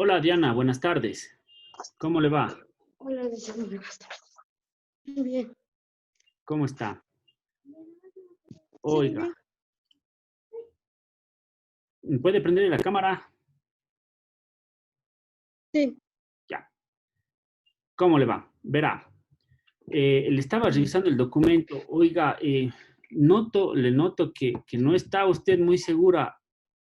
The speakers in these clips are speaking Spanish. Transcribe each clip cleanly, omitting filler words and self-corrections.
Hola Diana, buenas tardes. ¿Cómo le va? Hola, Luciano, buenas tardes. Muy bien, ¿Cómo está? sí, muy Oiga, bien. ¿puede prender la cámara? Sí, Ya. ¿Cómo le va? Verá, le estaba mm, revisando el documento. Oiga, le noto que no está usted muy segura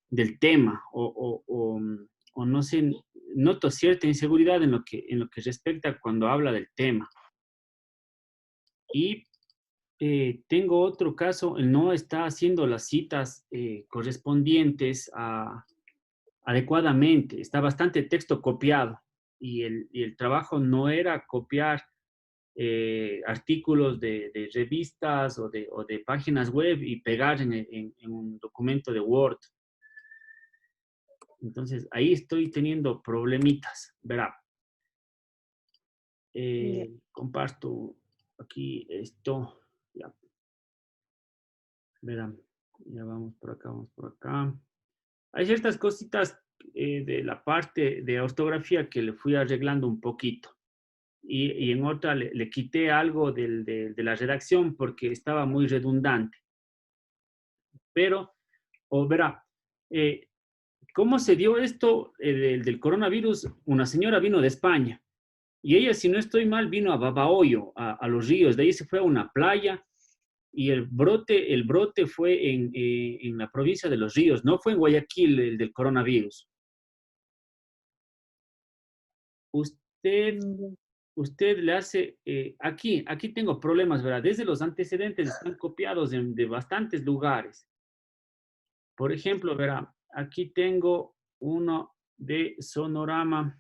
del tema o no sé, noto cierta inseguridad en lo que respecta cuando habla del tema. Y tengo otro caso, él no está haciendo las citas correspondientes adecuadamente. Está bastante texto copiado y el trabajo no era copiar artículos de revistas o de páginas web y pegar en un documento de Word. Entonces, ahí estoy teniendo problemitas. Verá, ya, comparto aquí esto. Ya, verá, ya vamos por acá, vamos por acá. Hay ciertas cositas de la parte de ortografía que le fui arreglando un poquito. Y en otra le quité algo de la redacción porque estaba muy redundante. Pero, o verá, eh, ¿cómo se dio esto del coronavirus? Una señora vino de España y ella, si no estoy mal, vino a Babahoyo, a los ríos. De ahí se fue a una playa y el brote fue en la provincia de Los Ríos, no fue en Guayaquil el del coronavirus. Usted ya. usted le hace, aquí tengo problemas, ¿verdad? Desde los antecedentes están copiados de bastantes lugares. Por ejemplo, verá, aquí tengo uno de Sonorama,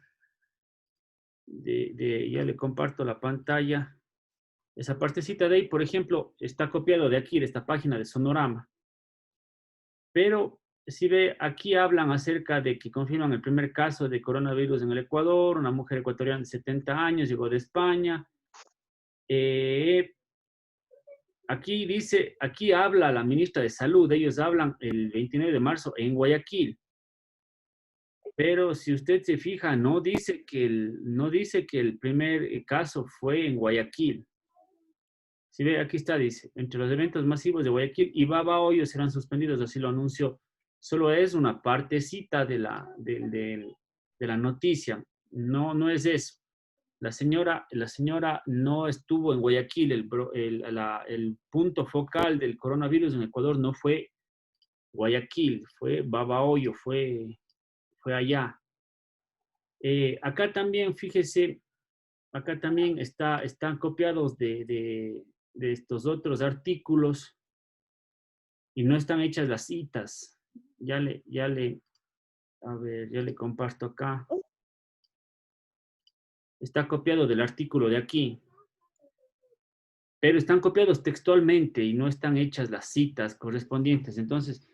ya le comparto la pantalla. Esa partecita de ahí, por ejemplo, está copiado de aquí, de esta página de Sonorama. Pero si ve, aquí hablan acerca de que confirman el primer caso de coronavirus en el Ecuador, una mujer ecuatoriana de 70 años, llegó de España. Eh, Aquí dice, aquí habla la ministra de Salud, ellos hablan el 29 de marzo en Guayaquil, pero si usted se fija, no dice que el primer caso fue en Guayaquil. Si ve, aquí está, dice, entre los eventos masivos de Guayaquil y Babahoyo serán suspendidos, así lo anunció. Solo es una partecita de la noticia, no es eso. La señora no estuvo en Guayaquil, el punto focal del coronavirus en Ecuador no fue Guayaquil, fue Babahoyo, fue allá. Acá también, fíjese, acá también están copiados de estos otros artículos y no están hechas las citas. A ver, ya le comparto acá. Está copiado del artículo de aquí, pero están copiados textualmente y no están hechas las citas correspondientes. Entonces,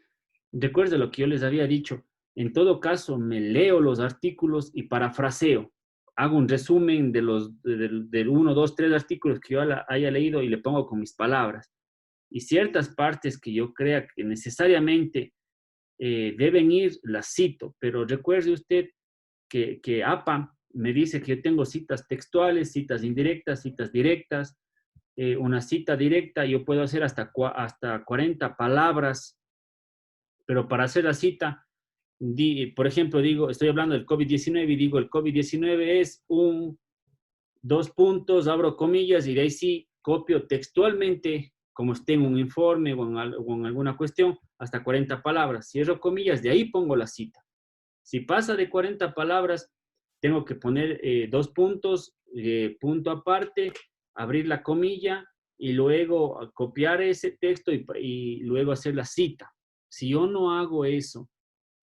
recuerda lo que yo les había dicho. En todo caso, me leo los artículos y parafraseo. Hago un resumen del 1, 2, 3 artículos que yo haya leído y le pongo con mis palabras. Y ciertas partes que yo crea que necesariamente deben ir, las cito. Pero recuerde usted que APA me dice que yo tengo citas textuales, citas indirectas, citas directas. Una cita directa, yo puedo hacer hasta 40 palabras, pero para hacer la cita, por ejemplo, digo, estoy hablando del COVID-19 y digo, el COVID-19 es dos puntos, abro comillas y de ahí sí copio textualmente, como esté en un informe o en alguna cuestión, hasta 40 palabras. Cierro comillas, de ahí pongo la cita. Si pasa de 40 palabras, tengo que poner dos puntos, punto aparte, abrir la comilla y luego copiar ese texto y luego hacer la cita. Si yo no hago eso,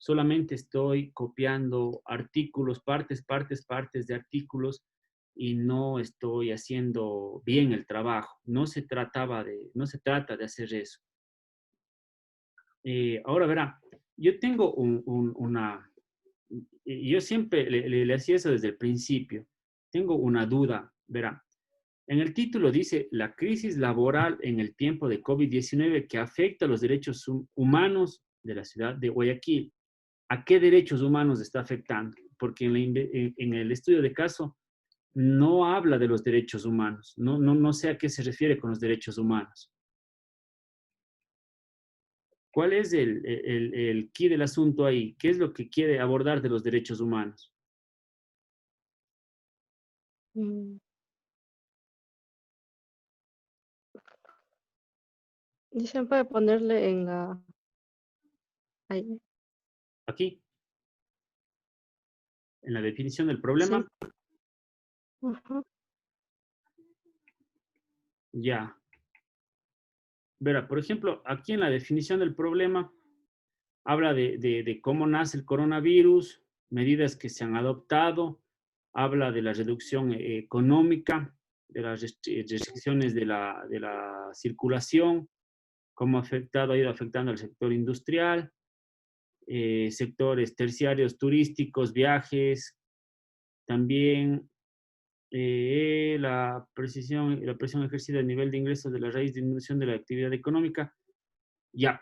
solamente estoy copiando artículos, partes de artículos y no estoy haciendo bien el trabajo. No se trata de hacer eso. Ahora verá, yo tengo yo siempre le hacía eso desde el principio. Tengo una duda, verá. En el título dice la crisis laboral en el tiempo de COVID-19 que afecta a los derechos humanos de la ciudad de Guayaquil. ¿A qué derechos humanos está afectando? porque en el estudio de caso no habla de los derechos humanos. No sé a qué se refiere con los derechos humanos. ¿Cuál es el quid del asunto ahí? ¿Qué es lo que quiere abordar de los derechos humanos? Mm, Dicen puede ponerle en la... Ahí, Aquí, en la definición del sí. problema, Ujú. ya. Verá, por ejemplo, aquí en la definición del problema habla de cómo nace el coronavirus, medidas que se han adoptado, habla de la reducción económica, de las restricciones de la circulación, cómo ha ido afectando al sector industrial, sectores terciarios turísticos, viajes, también la presión ejercida a nivel de ingresos de la raíz de disminución de la actividad económica, ya,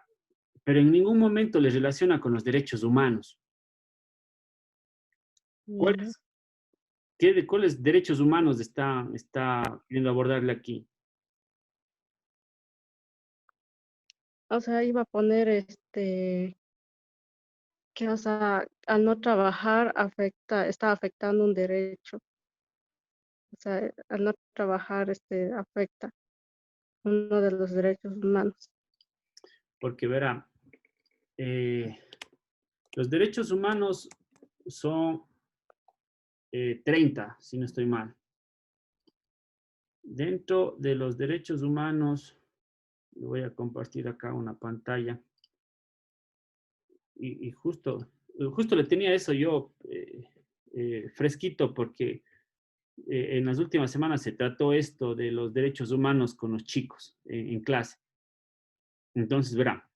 pero en ningún momento les relaciona con los derechos humanos. Ya. ¿Cuáles, cuáles derechos humanos está queriendo abordarle aquí? O sea, iba a poner que, o sea, al no trabajar está afectando un derecho. O sea, al no trabajar, afecta uno de los derechos humanos. Porque verá, eh, los derechos humanos son 30, si no estoy mal. Dentro de los derechos humanos, voy a compartir acá una pantalla y justo le tenía eso yo fresquito porque en las últimas semanas se trató esto de los derechos humanos con los chicos en clase. Entonces, verá,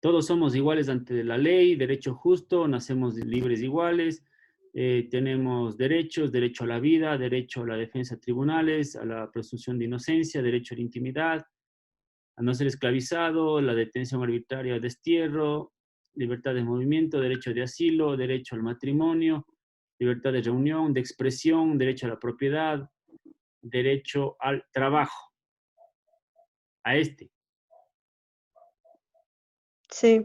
todos somos iguales ante la ley, derecho justo, nacemos libres iguales, tenemos derechos, derecho a la vida, derecho a la defensa de tribunales, a la presunción de inocencia, derecho a la intimidad, a no ser esclavizado, la detención arbitraria o destierro, libertad de movimiento, derecho de asilo, derecho al matrimonio, libertad de reunión, de expresión, derecho a la propiedad, derecho al trabajo, a este. Sí,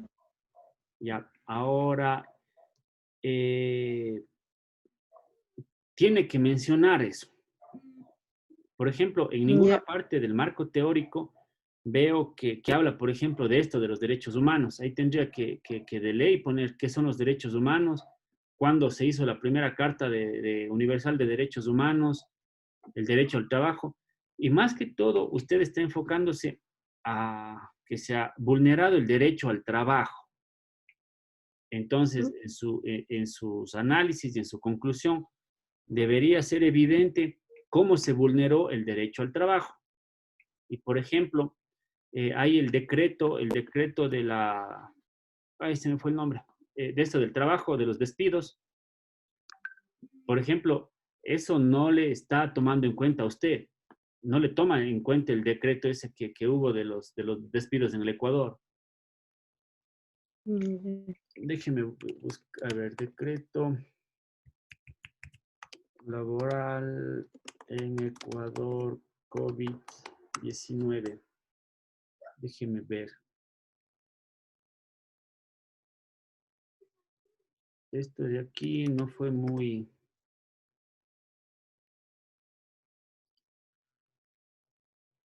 Ya, ahora tiene que mencionar eso. Por ejemplo, en ya. ninguna parte del marco teórico veo que habla, por ejemplo, de esto, de los derechos humanos. Ahí tendría que de ley poner qué son los derechos humanos, cuándo se hizo la primera Carta Universal de Derechos Humanos, el derecho al trabajo. Y más que todo, usted está enfocándose a que se ha vulnerado el derecho al trabajo. Entonces, Ujú. en sus análisis y en su conclusión, debería ser evidente cómo se vulneró el derecho al trabajo. Y, por ejemplo, hay el decreto de la, ay, se me fue el nombre, de esto del trabajo, de los despidos. Por ejemplo, eso no le está tomando en cuenta a usted. No le toma en cuenta el decreto ese que hubo de los despidos en el Ecuador. Ya. Déjeme buscar, a ver, decreto laboral en Ecuador COVID-19. Déjeme ver. Esto de aquí no fue muy...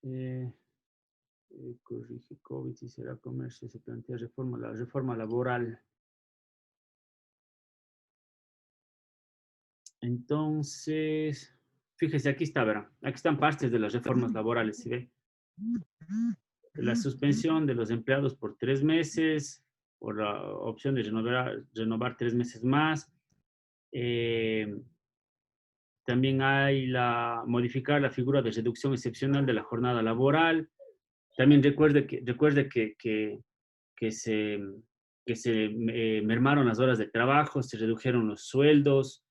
Eh, corrige COVID si será comercio, se plantea la reforma laboral. Entonces, fíjese, aquí está, verá. Aquí están partes de las reformas laborales, ¿sí ve? La suspensión de los empleados por 3 meses, por la opción de renovar 3 meses más. Eh, También hay modificar la figura de reducción excepcional de la jornada laboral. También recuerde que se, que se mermaron las horas de trabajo, se redujeron los sueldos,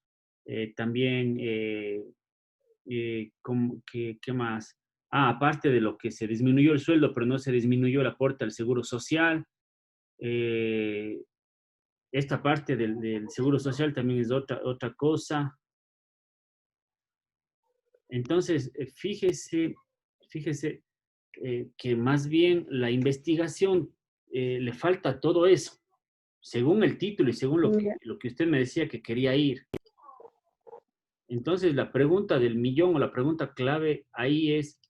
también, ¿qué más? Ah, aparte de lo que se disminuyó el sueldo, pero no se disminuyó el aporte al seguro social, eh, Esta parte del seguro social también es otra cosa. Entonces, fíjese que más bien la investigación le falta todo eso, según el título y según Ya. lo que usted me decía que quería ir. Entonces, la pregunta del millón o la pregunta clave ahí es,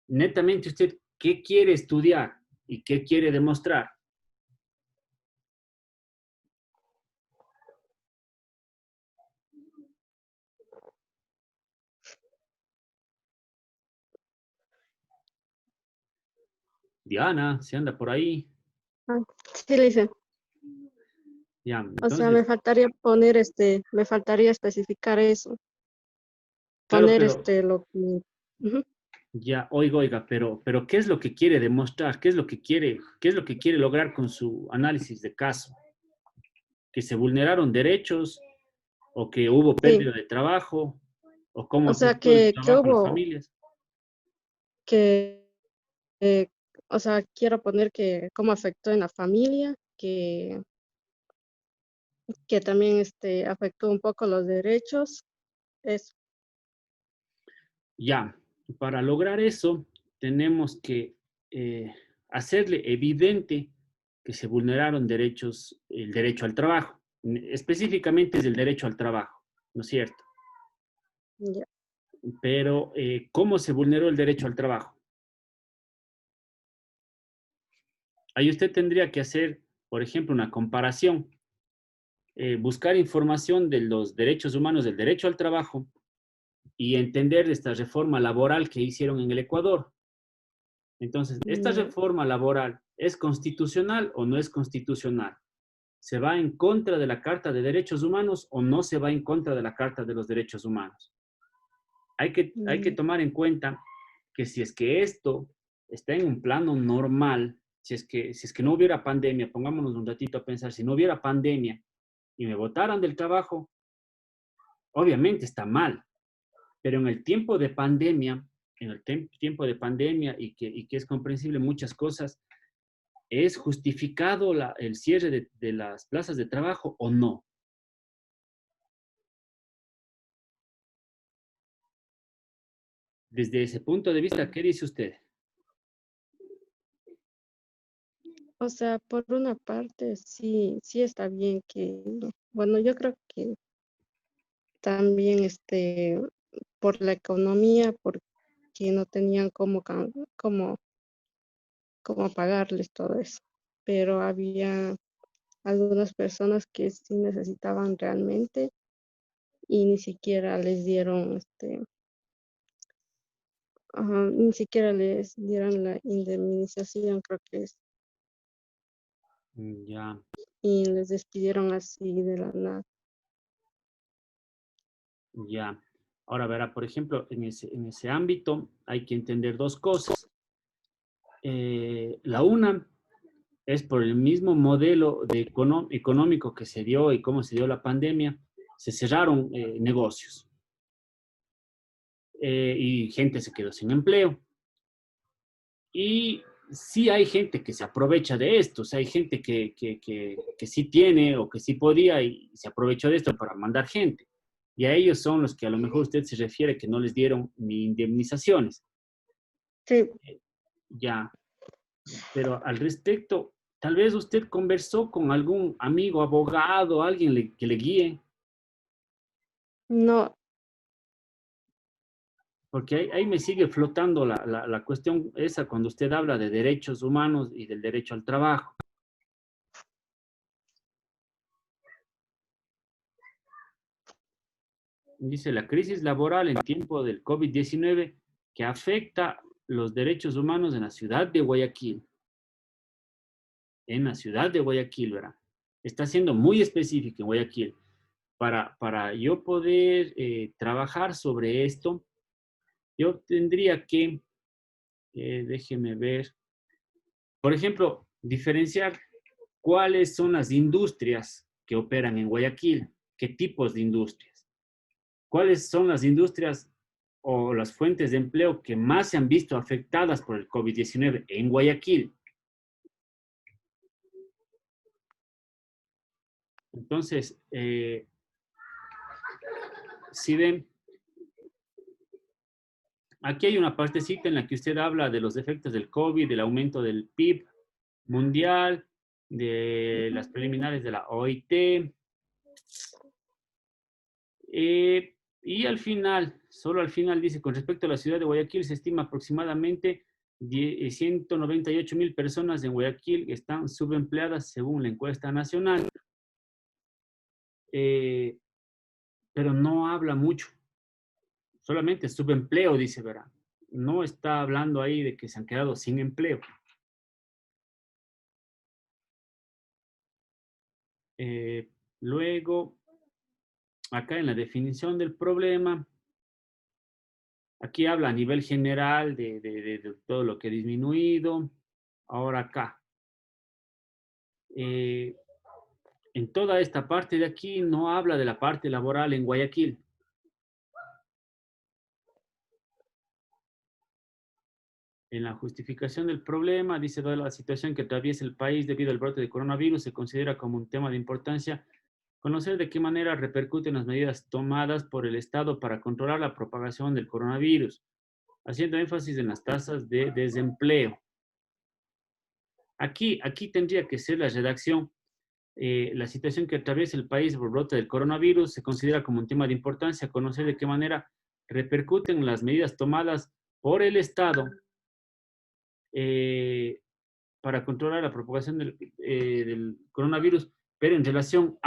netamente usted, ¿qué quiere estudiar y qué quiere demostrar? Diana, se anda por ahí. Ah, sí, le dice. Ya, O sea, entonces, me faltaría especificar eso, claro, poner pero lo que, ujú, ya, oiga, pero ¿qué es lo que quiere demostrar? Qué es lo que quiere lograr con su análisis de caso? ¿Que se vulneraron derechos o que hubo sí, pérdida de trabajo o cómo o sea, afectó el que trabajo a las hubo, familias? que, eh, o sea, quiero poner que cómo afectó en la familia, que también afectó un poco los derechos, eso, Ya, para lograr eso tenemos que hacerle evidente que se vulneraron derechos, el derecho al trabajo. Específicamente es el derecho al trabajo, ¿no es cierto? ya, Pero, ¿cómo se vulneró el derecho al trabajo? Ahí usted tendría que hacer, por ejemplo, una comparación, buscar información de los derechos humanos, del derecho al trabajo y entender esta reforma laboral que hicieron en el Ecuador. Entonces, ¿esta ya, reforma laboral es constitucional o no es constitucional? ¿Se va en contra de la Carta de Derechos Humanos o no se va en contra de la Carta de los Derechos Humanos? Hay que ya, tomar en cuenta que si es que esto está en un plano normal, si es que no hubiera pandemia, pongámonos un ratito a pensar, si no hubiera pandemia y me botaran del trabajo, obviamente está mal, pero en el tiempo de pandemia, tiempo de pandemia y que es comprensible muchas cosas, ¿es justificado el cierre de las plazas de trabajo o no? Desde ese punto de vista, ¿qué dice usted? o sea, por una parte sí, sí está bien que, bueno, yo creo que también por la economía, porque no tenían cómo pagarles todo eso. Pero había algunas personas que sí necesitaban realmente y ni siquiera les dieron, ajá, ni siquiera les dieron la indemnización, creo que es, Ya, y les despidieron así de la nada. ya. Ahora verá, por ejemplo, en ese ámbito hay que entender dos cosas. La una es por el mismo modelo económico que se dio y cómo se dio la pandemia, se cerraron negocios y gente se quedó sin empleo. Y sí hay gente que se aprovecha de esto, o sea, hay gente que sí tiene o que sí podía y se aprovechó de esto para mandar gente. Y a ellos son los que a lo mejor usted se refiere que no les dieron ni indemnizaciones. Sí, Ya, pero al respecto, tal vez usted conversó con algún amigo, abogado, alguien que le guíe, no, porque ahí me sigue flotando la cuestión esa cuando usted habla de derechos humanos y del derecho al trabajo. Dice la crisis laboral en tiempo del COVID-19 que afecta los derechos humanos en la ciudad de Guayaquil. En la ciudad de Guayaquil, ¿verdad? Está siendo muy específico en Guayaquil. Para yo poder trabajar sobre esto, yo tendría que, déjeme ver, por ejemplo, diferenciar cuáles son las industrias que operan en Guayaquil, qué tipos de industrias. ¿Cuáles son las industrias o las fuentes de empleo que más se han visto afectadas por el COVID-19 en Guayaquil? Entonces, si ven, aquí hay una partecita en la que usted habla de los efectos del COVID, del aumento del PIB mundial, de las preliminares de la OIT. Y al final, solo al final dice, con respecto a la ciudad de Guayaquil, se estima aproximadamente 198,000 personas en Guayaquil están subempleadas según la encuesta nacional. Eh, pero no habla mucho, solamente subempleo, dice, verá. No está hablando ahí de que se han quedado sin empleo. Luego, acá en la definición del problema, aquí habla a nivel general de todo lo que ha disminuido. Ahora acá, en toda esta parte de aquí no habla de la parte laboral en Guayaquil. En la justificación del problema, dice, toda la situación que atraviesa el país debido al brote de coronavirus se considera como un tema de importancia. Conocer de qué manera repercuten las medidas tomadas por el Estado para controlar la propagación del coronavirus, haciendo énfasis en las tasas de desempleo. Aquí tendría que ser la redacción. La situación que atraviesa el país por brote del coronavirus se considera como un tema de importancia. Conocer de qué manera repercuten las medidas tomadas por el Estado para controlar la propagación del coronavirus, pero en relación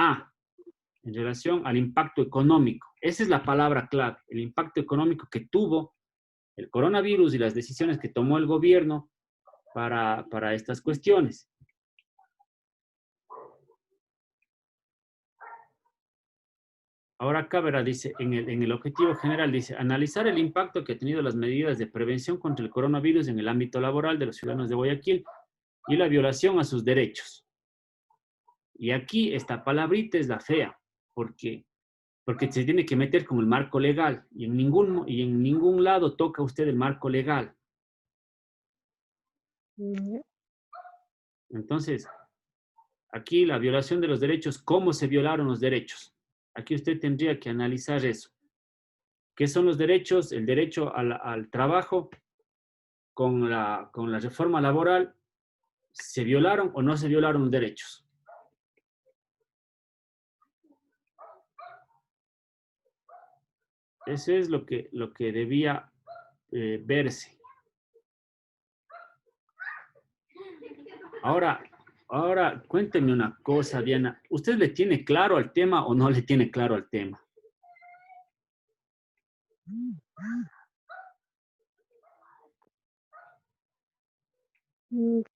al impacto económico. Esa es la palabra clave, el impacto económico que tuvo el coronavirus y las decisiones que tomó el gobierno para estas cuestiones. Ahora acá, verá, dice, en el objetivo general, dice, analizar el impacto que ha tenido las medidas de prevención contra el coronavirus en el ámbito laboral de los ciudadanos de Guayaquil y la violación a sus derechos. Y aquí esta palabrita es la fea, porque se tiene que meter con el marco legal y en ningún lado toca usted el marco legal. Entonces, aquí la violación de los derechos, ¿cómo se violaron los derechos? Aquí usted tendría que analizar eso. ¿Qué son los derechos? El derecho al trabajo con la reforma laboral, ¿se violaron o no se violaron los derechos? Eso es lo que debía verse. Ahora, cuénteme una cosa, Diana. ¿Usted le tiene claro al tema o no le tiene claro al tema?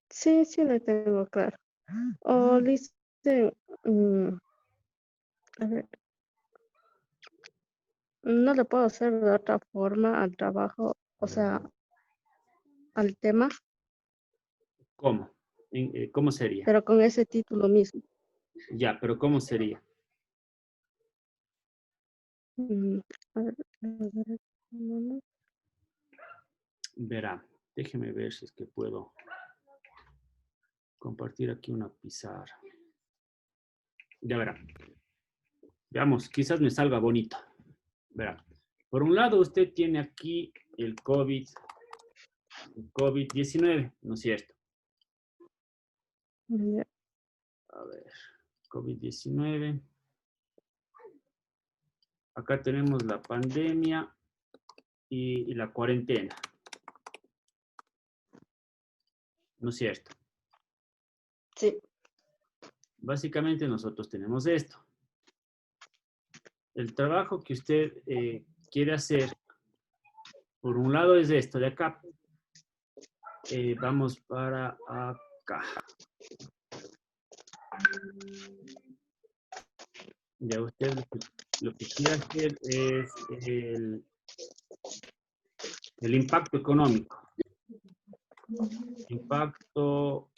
Sí, sí, le tengo claro. O dice, a ver, no le puedo hacer de otra forma al trabajo, o sea, al tema, ¿Cómo? ¿Cómo sería? pero con ese título mismo. Ya, pero ¿cómo sería? Mm, a ver, no, Verá, déjeme ver si es que puedo compartir aquí una pizarra. Ya verá. Veamos, quizás me salga bonito. Verá. Por un lado, usted tiene aquí el COVID-19, ¿no es cierto? ya, A ver, COVID-19. Acá tenemos la pandemia y la cuarentena, ¿no es cierto? sí. Básicamente nosotros tenemos esto. El trabajo que usted quiere hacer, por un lado es esto de acá. Vamos para acá. Ya usted lo que quiere hacer es el impacto económico. Impacto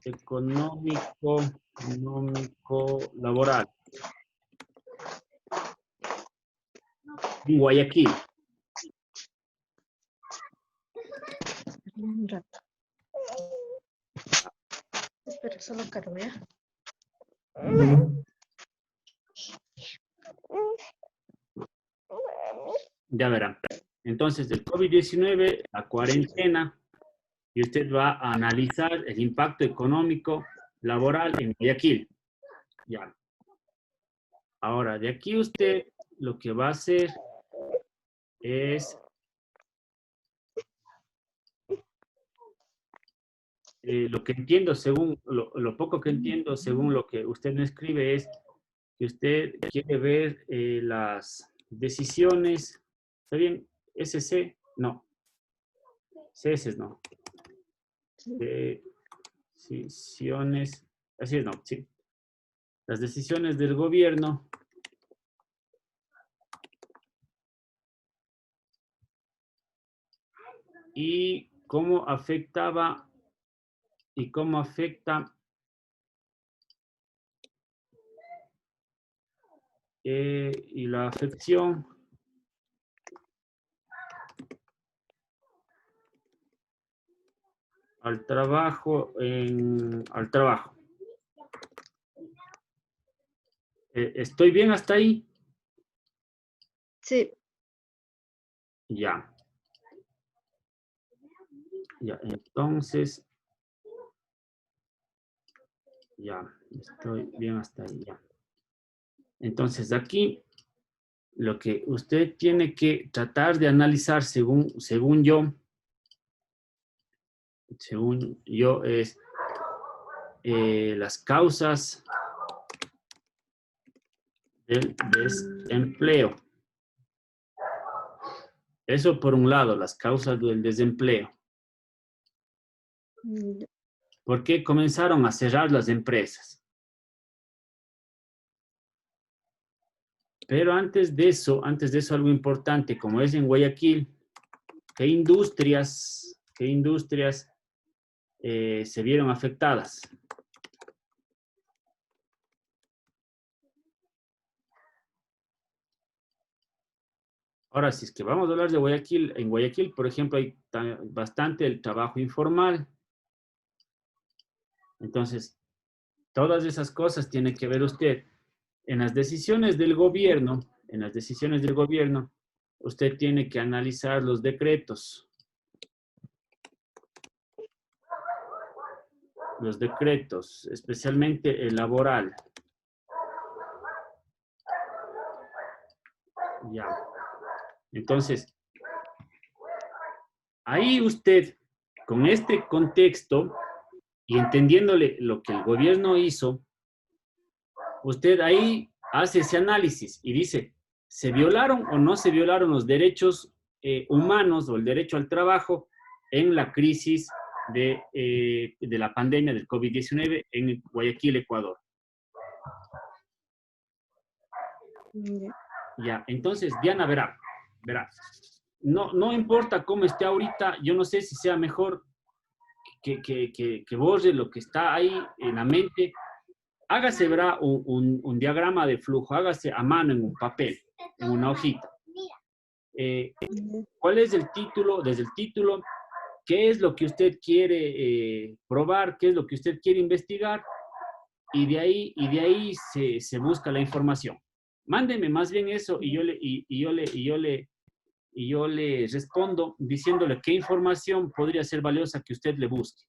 económico, laboral. En Guayaquil. Un rato. Espera, solo cargo, ¿ya? Ya verán. Entonces, el COVID-19, la cuarentena, y usted va a analizar el impacto económico, laboral en Guayaquil. Ya. Ahora, de aquí usted lo que va a hacer es, lo que entiendo, según lo poco que entiendo, según lo que usted me escribe, es que usted quiere ver las decisiones, ¿está bien? SC, no. CS no. Decisiones, así es, no, sí. Las decisiones del gobierno y cómo afectaba y cómo afecta y la afección al trabajo al trabajo. ¿Estoy bien hasta ahí? Sí. Ya. Ya, entonces, ya, estoy bien hasta ahí, ya. Entonces, aquí, lo que usted tiene que tratar de analizar, según yo, es las causas del desempleo. Eso por un lado, las causas del desempleo. ¿Por qué comenzaron a cerrar las empresas? Pero antes de eso, algo importante, como es en Guayaquil, ¿qué industrias se vieron afectadas? Ahora, si es que vamos a hablar de Guayaquil, en Guayaquil, por ejemplo, hay bastante el trabajo informal. Entonces, todas esas cosas tiene que ver usted. En las decisiones del gobierno, usted tiene que analizar los decretos. Los decretos, especialmente el laboral. Ya. Entonces, ahí usted, con este contexto y entendiéndole lo que el gobierno hizo, usted ahí hace ese análisis y dice, ¿se violaron o no se violaron los derechos humanos o el derecho al trabajo en la crisis de la pandemia del COVID-19 en Guayaquil, Ecuador? Ya, entonces, Diana, verá. No importa cómo esté ahorita, yo no sé si sea mejor que borre lo que está ahí en la mente. Hágase, verá, un diagrama de flujo, hágase a mano en un papel, en una hojita. ¿Cuál es el título? Desde el título, ¿qué es lo que usted quiere probar? ¿Qué es lo que usted quiere investigar? Y de ahí se busca la información. Mándeme más bien eso y yo le respondo diciéndole qué información podría ser valiosa que usted le busque.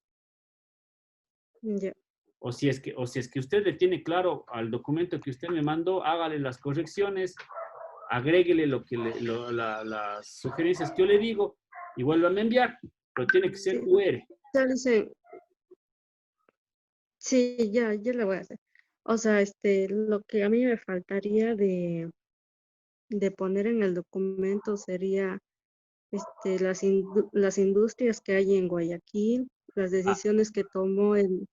Yeah. O si es que usted le tiene claro al documento que usted me mandó, hágale las correcciones, agréguele las sugerencias que yo le digo y vuélvame a enviar, pero tiene que ser Sí. UR. Sí, ya le voy a hacer. O sea, lo que a mí me faltaría de poner en el documento sería las industrias que hay en Guayaquil, las decisiones que tomó el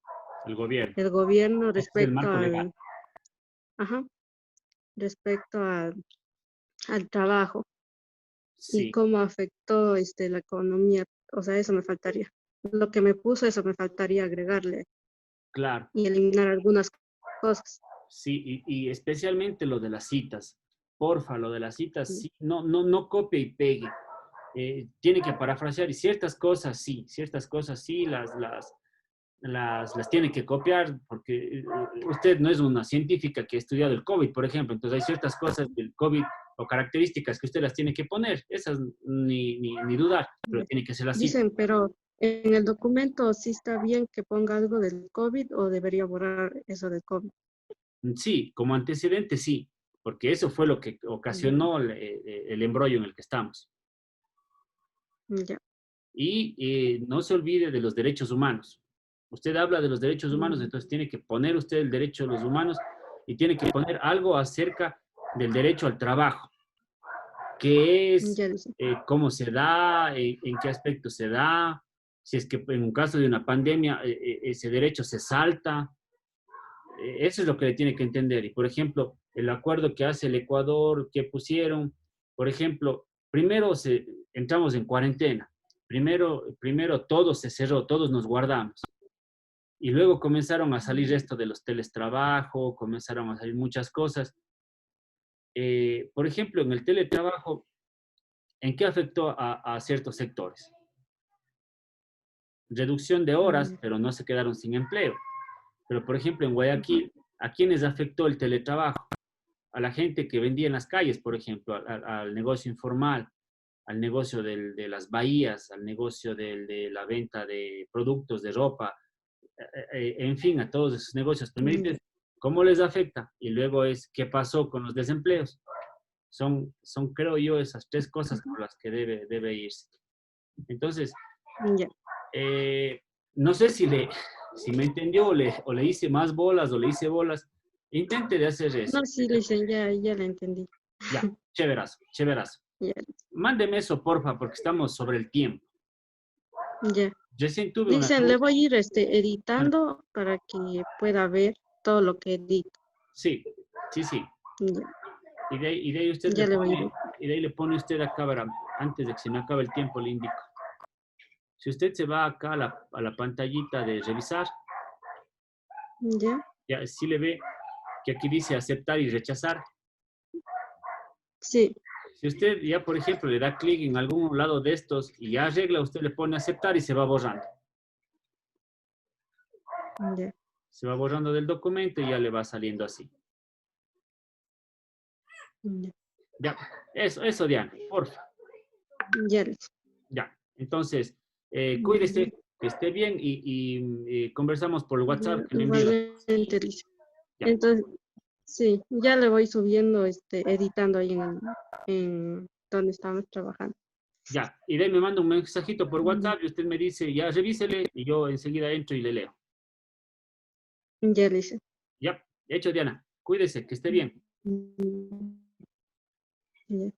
gobierno. gobierno Este es el marco legal. Respecto al trabajo y Sí, cómo afectó la economía. O sea, eso me faltaría. Lo que me puso, eso me faltaría agregarle claro. y eliminar algunas cosas. Sí, y especialmente lo de las citas. Porfa, lo de las citas, sí, no copie y pegue. Tiene que parafrasear y ciertas cosas sí, las tiene que copiar porque usted no es una científica que ha estudiado el COVID, por ejemplo. Entonces hay ciertas cosas del COVID o características que usted las tiene que poner. Esas ni dudar, pero Ya. tiene que ser así. Dicen, pero en el documento sí está bien que ponga algo del COVID o debería borrar eso del COVID. Sí, como antecedente sí, porque eso fue lo que Ya, ocasionó el embrollo en el que estamos. ya, Y no se olvide de los derechos humanos. Usted habla de los derechos humanos, mm, entonces tiene que poner usted el derecho de los humanos y tiene que poner algo acerca del derecho al trabajo, qué es, ya dice. cómo se da, en qué aspecto se da, si es que en un caso de una pandemia ese derecho se salta. Eso es lo que le tiene que entender. Y, por ejemplo, el acuerdo que hace el Ecuador, que pusieron, por ejemplo, primero entramos en cuarentena, primero todo se cerró, todos nos guardamos. Y luego comenzaron a salir esto de los teletrabajo, comenzaron a salir muchas cosas. Por ejemplo, en el teletrabajo, ¿en qué afectó a ciertos sectores? Reducción de horas, Mm, pero no se quedaron sin empleo. Pero, por ejemplo, en Guayaquil, ¿a quiénes afectó el teletrabajo? A la gente que vendía en las calles, por ejemplo, al negocio informal, al negocio de las bahías, al negocio de la venta de productos de ropa, en fin, a todos esos negocios. Pero me ya, dices, ¿cómo les afecta? Y luego es, ¿qué pasó con los desempleos? Son creo yo, esas tres cosas ujú, por las que debe irse. Entonces, ya. eh, no sé si me entendió o le hice más bolas o le hice bolas. Intente de hacer eso. No, sí, dicen, ya la entendí. Ya, chéverazo, chéverazo. Ya, Mándeme eso, porfa, porque estamos sobre el tiempo. ya. Recién tuve una Dicen, le duda. voy a ir editando para que pueda ver todo lo que edito. Sí, sí, sí. Ya, Y de ahí usted le ya le voy a pone, ir. y de ahí le pone usted acá, verá, antes de que se me acabe el tiempo, le indico. Si usted se va acá a la pantallita de revisar, Ya, ya sí le ve que aquí dice aceptar y rechazar. sí, Si usted ya, por ejemplo, le da clic en algún lado de estos y ya arregla, usted le pone aceptar y se va borrando. ya, Se va borrando del documento y ya le va saliendo así. ya, Ya, eso, Diana, porfa. ya. Ya, entonces, Mm, cuídese, que esté bien y conversamos por ya, WhatsApp que le envío. igualmente, dice. Ya, Entonces, sí, ya le voy subiendo, editando ahí en donde estamos trabajando. ya. Y de ahí me manda un mensajito por Mm, WhatsApp y usted me dice, ya revísele y yo enseguida entro y le leo. ya dice. Ya, hecho, Diana. Cuídese, que esté bien. Mm, ya.